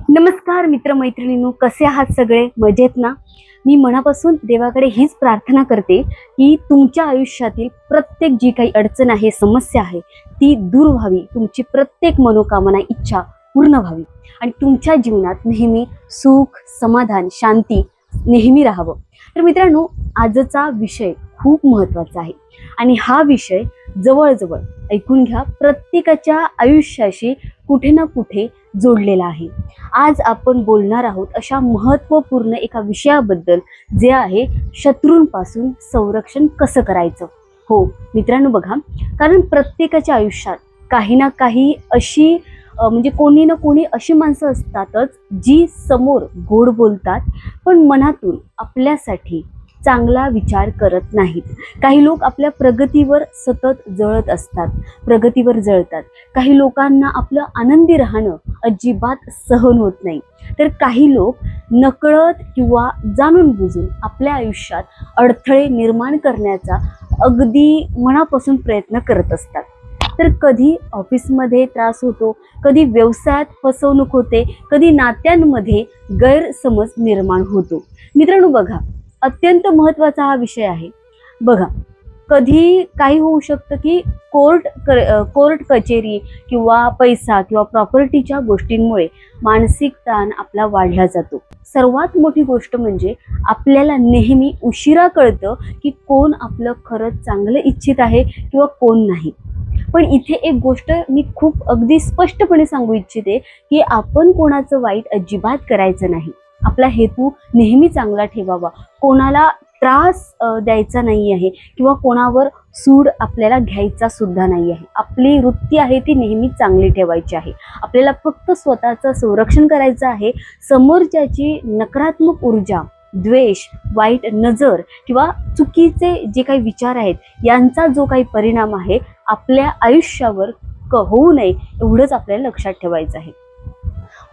नमस्कार मित्रमैत्रिणींनो, कसे आहात सगळे? मजेत ना? मी मनापासून देवाकडे हीच प्रार्थना करते की तुमच्या आयुष्यातील प्रत्येक जी काही अडचण आहे, समस्या आहे, ती दूर व्हावी, तुमची प्रत्येक मनोकामना, इच्छा पूर्ण व्हावी आणि तुमच्या जीवनात नेहमी सुख, समाधान, शांती नेहमी राहावं। तर मित्रांनो, आजचा विषय खूप महत्त्वाचा आहे आणि हा विषय जवळजवळ ऐकून घ्या, प्रत्येकाच्या आयुष्याशी कुठे ना कुठे जोडलेला आहे। आज आपण बोलणार आहोत अशा महत्त्वपूर्ण एका विषयाबद्दल, जे आहे शत्रूंपासून संरक्षण कसं करायचं। हो मित्रांनो, बघा, कारण प्रत्येकाच्या आयुष्यात काही ना काही अशी म्हणजे कोणी ना कोणी अशी माणसं असतातच जी समोर गोड बोलतात पण मनातून आपल्यासाठी चांगला विचार करत नाहीत। काही लोक आपल्या प्रगतीवर सतत जळत असतात, प्रगतीवर जळतात। काही लोकांना आपलं आनंदी राहणं अजिबात सहन होत नाही, तर काही लोक नकळत किंवा जाणून बुजून आपल्या आयुष्यात अडथळे निर्माण करण्याचा अगदी मनापासून प्रयत्न करत असतात। तर कधी ऑफिसमध्ये त्रास होतो, कधी व्यवसायात फसवणूक होते, कधी नात्यांमध्ये गैरसमज निर्माण होतो। मित्रांनो बघा, अत्यंत महत्त्वाचा हा विषय आहे। बघा, कधी काही होऊ शकतं की कोर्ट कचेरी किंवा पैसा किंवा प्रॉपर्टीच्या गोष्टींमुळे मानसिक ताण आपला वाढला जातो। सर्वात मोठी गोष्ट म्हणजे आपल्याला नेहमी उशिरा कळतं की कोण आपलं खरंच चांगलं इच्छित आहे किंवा कोण नाही। पण इथे एक गोष्ट मी खूप अगदी स्पष्टपणे सांगू इच्छिते की आपण कोणाचं वाईट अजिबात करायचं नाही। आपला हेतू नेहमी चांगला ठेवावा, कोणाला त्रास द्यायचा नाही आहे किंवा कोणावर सूड आपल्याला घ्यायचा सुद्धा नाही आहे। आपली वृत्ती आहे ती नेहमी चांगली ठेवायची आहे। आपल्याला फक्त स्वतःचं संरक्षण करायचं आहे। समोरच्याची नकारात्मक ऊर्जा, द्वेष, वाईट नजर किंवा चुकीचे जे काही विचार आहेत, यांचा जो काही परिणाम आहे आपल्या आयुष्यावर होऊ नये, एवढंच आपल्याला लक्षात ठेवायचं आहे।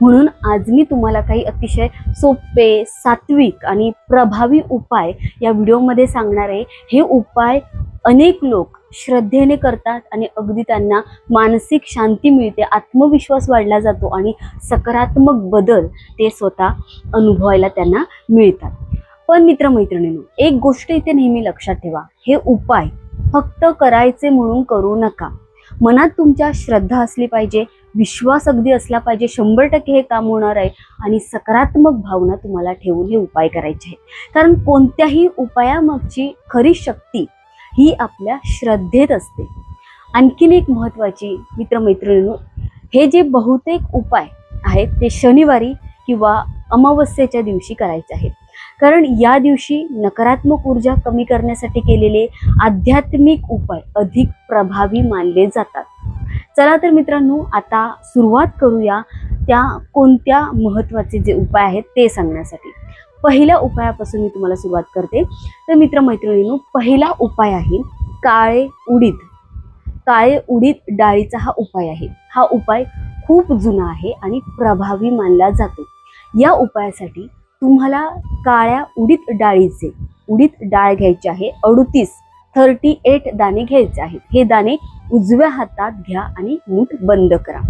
म्हणून आज मी तुम्हाला काही अतिशय सोपे, सात्विक आणि प्रभावी उपाय या व्हिडिओमध्ये सांगणार आहे। हे उपाय अनेक लोक श्रद्धेने करतात आणि अगदी त्यांना मानसिक शांती मिळते, आत्मविश्वास वाढला जातो आणि सकारात्मक बदल ते स्वतः अनुभवायला त्यांना मिळतात। पण मित्रमैत्रिणींनो, एक गोष्ट इथे नेहमी लक्षात ठेवा, हे उपाय फक्त करायचे म्हणून करू नका। मनात तुमच्या श्रद्धा असली पाहिजे, विश्वास अगदी असला पाहिजे, 100% हे काम होणार आहे आणि सकारात्मक भावना तुम्हाला ठेवून हे उपाय करायचे आहेत। कारण कोणत्याही उपायामागची खरी शक्ती ही आपल्या श्रद्धेत असते। आणखीन एक महत्त्वाची मित्रमैत्रिणींनो, हे जे बहुतेक उपाय आहेत ते शनिवारी किंवा अमावस्येच्या दिवशी करायचे आहेत। कारण या दिवशी नकारात्मक ऊर्जा कमी करण्यासाठी केलेले आध्यात्मिक उपाय अधिक प्रभावी मानले जातात। चला तर मित्रांनो, आता सुरुवात करूया त्या कोणत्या महत्त्वाचे जे उपाय आहेत ते सांगण्यासाठी। पहिल्या उपायापासून मी तुम्हाला सुरुवात करते। तर मित्रमैत्रिणींनो, पहिला उपाय आहे काळे उडीद। काळे उडीद डाळीचा हा उपाय आहे। हा उपाय खूप जुना आहे आणि प्रभावी मानला जातो। या उपायासाठी तुम्हाला काळ्या उडीद डाळीचे उडीद डाळ घ्यायची आहे, 38 दाणे घ्यायचे आहेत। हे दाणे उजव्या हातात घ्या आणि मूठ बंद करा।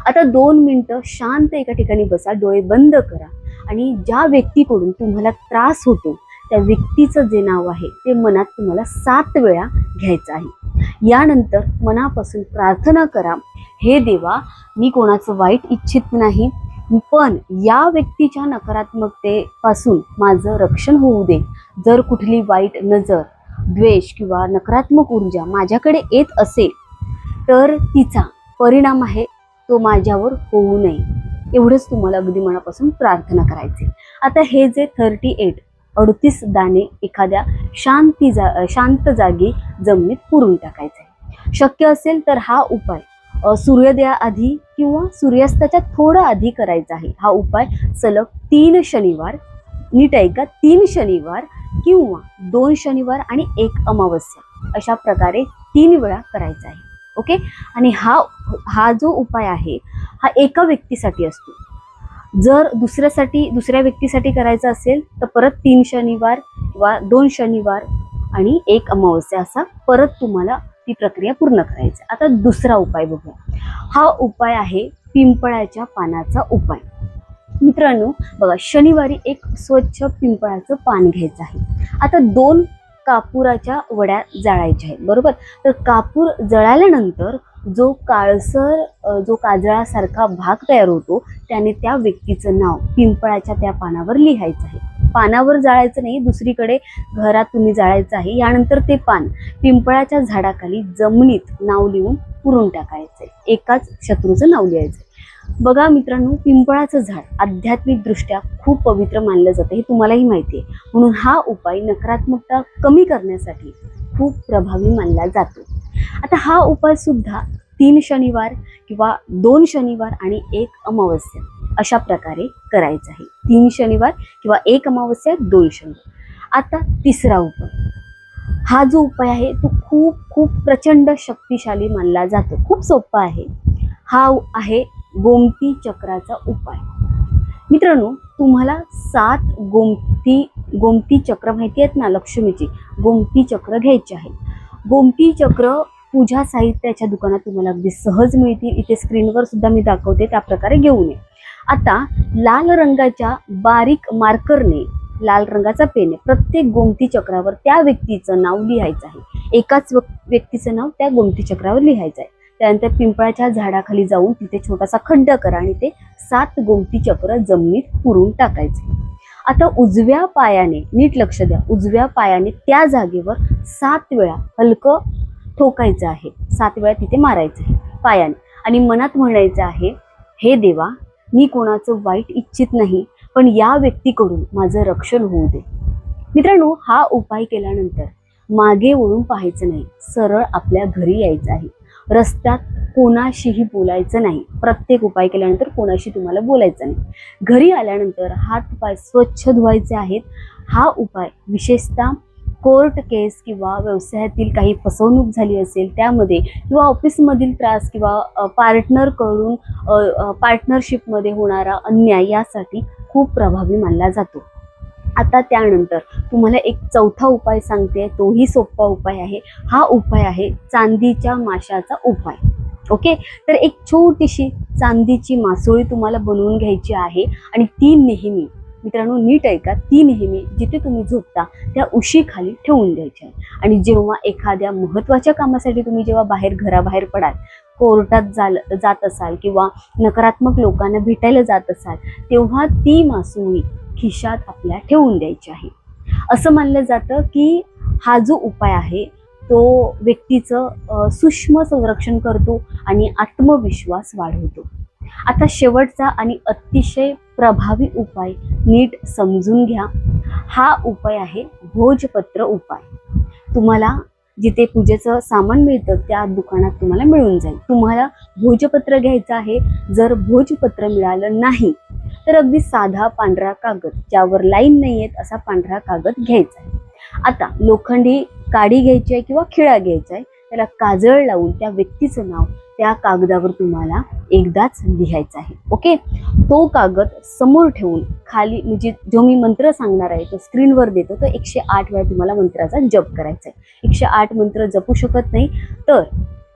आता 2 मिनिटं शांत एका ठिकाणी बसा, डोळे बंद करा आणि ज्या व्यक्तीकडून तुम्हाला त्रास होतो त्या व्यक्तीचं जे नाव आहे ते मनात तुम्हाला 7 वेळा घ्यायचं आहे। यानंतर मनापासून प्रार्थना करा, हे देवा, मी कोणाचं वाईट इच्छित नाही, पण या व्यक्तीच्या नकारात्मकतेपासून माझं रक्षण होऊ दे। जर कुठली वाईट नजर, द्वेष किंवा नकारात्मक ऊर्जा माझ्याकडे येत असेल तर तिचा परिणाम आहे तो माझ्यावर होऊ नये, एवढंच तुम्हाला अगदी मनापासून प्रार्थना करायचे। आता हे जे 38 दाणे एखाद्या शांत जागी जमिनीत पुरून टाकायचे। शक्य असेल तर हा उपाय सूर्योदयाआधी किंवा सूर्यास्ताच्या थोडं आधी करायचा आहे। हा उपाय सलग 3 शनिवार, नीट ऐका, 3 शनिवार किंवा 2 शनिवार आणि 1 अमावस्या, अशा प्रकारे 3 वेळा करायचा आहे। ओके, आणि हा जो उपाय आहे हा एका व्यक्तीसाठी असतो। जर दुसऱ्या व्यक्तीसाठी करायचा असेल तर परत 3 शनिवार किंवा 2 शनिवार आणि 1 अमावस्या, असा परत तुम्हाला ती प्रक्रिया पूर्ण करायची। आता दुसरा उपाय बघूया। हा उपाय आहे पिंपळाच्या पानाचा उपाय। मित्रांनो बघा, शनिवारी एक स्वच्छ पिंपळाचं पान घ्यायचं आहे. आता 2 कापुराच्या वड्या जाळायच्या आहेत, बरोबर. तर कापूर जळाल्यानंतर जो काळसर जो काजळासारखा भाग तयार होतो त्याने त्या व्यक्तीचं नाव पिंपळाच्या त्या पानावर लिहायचं आहे. पानावर जाळायचं नाही, दुसरीकडे घरात तुम्ही जाळायचं आहे. यानंतर ते पान पिंपळाच्या झाडाखाली जमिनीत नाव लिहून पुरून टाकायचंय. एकाच शत्रूचं नाव लिहायचंय. बघा मित्रांनो, पिंपळाचं झाड आध्यात्मिकदृष्ट्या खूप पवित्र मानलं जातं, हे तुम्हालाही माहिती आहे. म्हणून हा उपाय नकारात्मकता कमी करण्यासाठी खूप प्रभावी मानला जातो. आता हा उपाय सुद्धा 3 शनिवार किंवा 2 शनिवार आणि 1 अमावस्या अशा प्रकारे करायचं आहे. 3 शनिवार किंवा 1 अमावस्या, 2 शनिवार. आता तिसरा उपाय, हा जो उपाय आहे तो खूप खूप प्रचंड शक्तिशाली मानला जातो. खूप सोपा आहे. हा आहे गोमती चक्राचा उपाय. मित्रांनो, तुम्हाला 7 गोमती चक्र माहिती आहेत ना, लक्ष्मीची गोमती चक्र घ्यायची आहे. गोमती चक्र पूजा साहित्याच्या दुकानात तुम्हाला अगदी सहज मिळतील. इथे स्क्रीनवर सुद्धा मी दाखवते, त्या प्रकारे घेऊन ये. आता लाल रंगाच्या बारीक मार्करने, लाल रंगाचा पेन प्रत्येक गोमती चक्रावर त्या व्यक्तीचं नाव लिहायचं आहे. एकाच व्यक्तीचं नाव त्या गोमती चक्रावर लिहायचं आहे. त्यानंतर पिंपळाच्या झाडाखाली जाऊन तिथे छोटासा खड्डा करा आणि ते 7 गोमती चक्र जमिनीत पुरून टाकायचे. आता उजव्या पायाने, नीट लक्ष द्या, उजव्या पायाने त्या जागेवर 7 वेळा हलकं ठोकायचं आहे. 7 वेळा तिथे मारायचं आहे पायाने आणि मनात म्हणायचं आहे, हे देवा, मी कोणाचं वाईट इच्छित नाही, पण या व्यक्तीकडून माझं रक्षण होऊ दे. मित्रांनो, हा उपाय केल्यानंतर मागे वळून पाहायचं नाही, सरळ आपल्या घरी यायचं आहे. रस्त्यात कोणाशीही बोलायचं नाही. प्रत्येक उपाय केल्यानंतर कोणाशी तुम्हाला बोलायचं नाही. घरी आल्यानंतर हात पाय स्वच्छ धुवायचे आहेत. हा उपाय विशेषतः कोर्ट केस किंवा व्यवसायातील काही फसवणूक झाली असेल त्यामध्ये, किंवा ऑफिसमधील त्रास किंवा पार्टनरशिपमध्ये होणारा अन्याय, यासाठी खूप प्रभावी मानला जातो. आता त्यानंतर तुम्हाला एक चौथा उपाय सांगते, तोही सोपा उपाय आहे. हा उपाय आहे चांदीच्या माशाचा उपाय. ओके, तर एक छोटीशी चांदीची मासोळी तुम्हाला बनवून घ्यायची आहे आणि ती नेहमी, मित्रांनो नीट ऐका, ती नेहमी जिथे तुम्ही झोपता त्या उशीखाली ठेवून द्यायची आहे. आणि जेव्हा एखाद्या महत्त्वाच्या कामासाठी तुम्ही जेव्हा घराबाहेर पडाल, कोर्टात जात असाल किंवा नकारात्मक लोकांना भेटायला जात असाल, तेव्हा ती मासोळी खिशात आपल्या ठेवून द्यायची आहे. असं मानलं जातं की हा जो उपाय आहे तो व्यक्तीचं सूक्ष्म संरक्षण करतो आणि आत्मविश्वास वाढवतो. आता शेवटचा आणि अतिशय प्रभावी उपाय नीट समजून घ्या. हा उपाय आहे भोजपत्र उपाय. तुम्हाला जिथे पूजेचं सामान मिळतं त्या दुकानात तुम्हाला मिळून जाईल. तुम्हाला भोजपत्र घ्यायचं आहे. जर भोजपत्र मिळालं नाही तर अगदी साधा पांढरा कागद, ज्यावर लाईन नाही आहेत असा पांढरा कागद घ्यायचा आहे. आता लोखंडी काडी घ्यायची आहे किंवा खिळा घ्यायचा आहे. त्याला काजळ लावून त्या व्यक्तीचं नाव त्या कागदावर तुम्हाला एकदाच लिहायचं आहे. ओके, तो कागद समोर ठेवून खाली, म्हणजे जो मी मंत्र सांगणार आहे तो स्क्रीनवर देतो, तर 108 वेळा तुम्हाला मंत्राचा जप करायचा आहे. 108 मंत्र जपू शकत नाही तर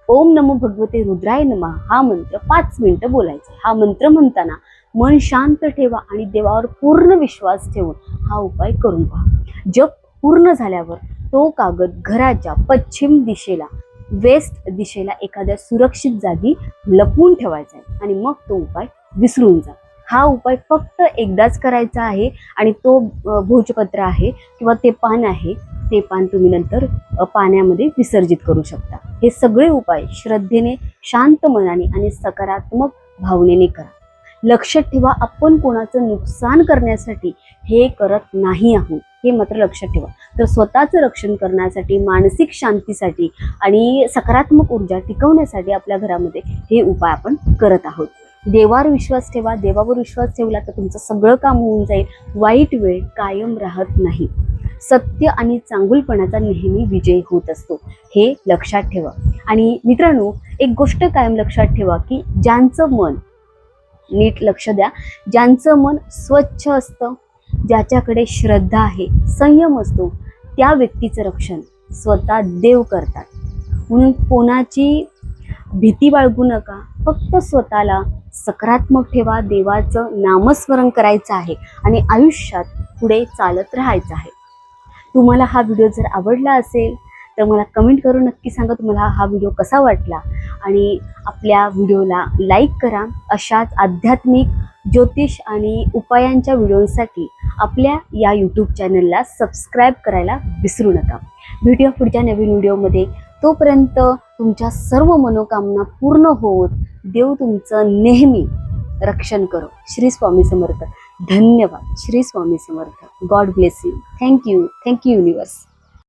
ओम नमो भगवते रुद्राय नमः हा मंत्र 5 मिनिटं बोलायचा. हा मंत्र म्हणताना मन शांत ठेवा आणि देवावर पूर्ण विश्वास ठेवून हा उपाय करून पहा. जप पूर्ण झाल्यावर तो कागद घराच्या पश्चिम दिशेला, वेस्ट दिशेला एखाद्या सुरक्षित जागी लपवून ठेवायचा आहे आणि मग तो उपाय विसरून जा. हा उपाय फक्त एकदाच करायचा आहे आणि तो भोजपत्र आहे किंवा ते पान आहे, ते पान तुम्ही नंतर पाण्यामध्ये विसर्जित करू शकता. हे सगळे उपाय श्रद्धेने, शांत मनाने आणि सकारात्मक भावनेने करा. लक्षात ठेवा, आपण कोणाचं नुकसान करण्यासाठी हे करत नाही आहोत, हे मात्र लक्षात ठेवा. तर स्वतःचं रक्षण करण्यासाठी, मानसिक शांतीसाठी आणि सकारात्मक ऊर्जा टिकवण्यासाठी आपल्या घरामध्ये हे उपाय आपण करत आहोत. देवावर विश्वास ठेवा. देवावर विश्वास ठेवला तर तुमचं सगळं काम होऊन जाईल. वाईट वेळ कायम राहत नाही. सत्य आणि चांगुलपणाचा नेहमी विजय होत असतो, हे लक्षात ठेवा. आणि मित्रांनो, एक गोष्ट कायम लक्षात ठेवा की ज्यांचं मन, नीट लक्ष द्या, ज्यांचं मन स्वच्छ असतं, ज्याच्याकडे श्रद्धा आहे, संयम असतो, त्या व्यक्तीचं रक्षण स्वतः देव करतात. म्हणून कोणाची भीती बाळगू नका. फक्त स्वतःला सकारात्मक ठेवा, देवाचं नामस्मरण करायचं आहे आणि आयुष्यात पुढे चालत राहायचं आहे. तुम्हाला हा व्हिडिओ जर आवडला असेल तर मला कमेंट करून नक्की सांगा तुम्हाला हा व्हिडिओ कसा वाटला, आणि आपल्या व्हिडिओला लाईक करा. अशाच आध्यात्मिक, ज्योतिष आणि उपायांच्या व्हिडिओसाठी आपल्या या यूट्यूब चॅनलला सबस्क्राईब करायला विसरू नका. भेटूया पुढच्या नवीन व्हिडिओमध्ये. तोपर्यंत तुमच्या सर्व मनोकामना पूर्ण होत देव तुमचं नेहमी रक्षण करो. श्री स्वामी समर्थ. धन्यवाद. Shri Swami Samarth. God bless you. Thank you universe.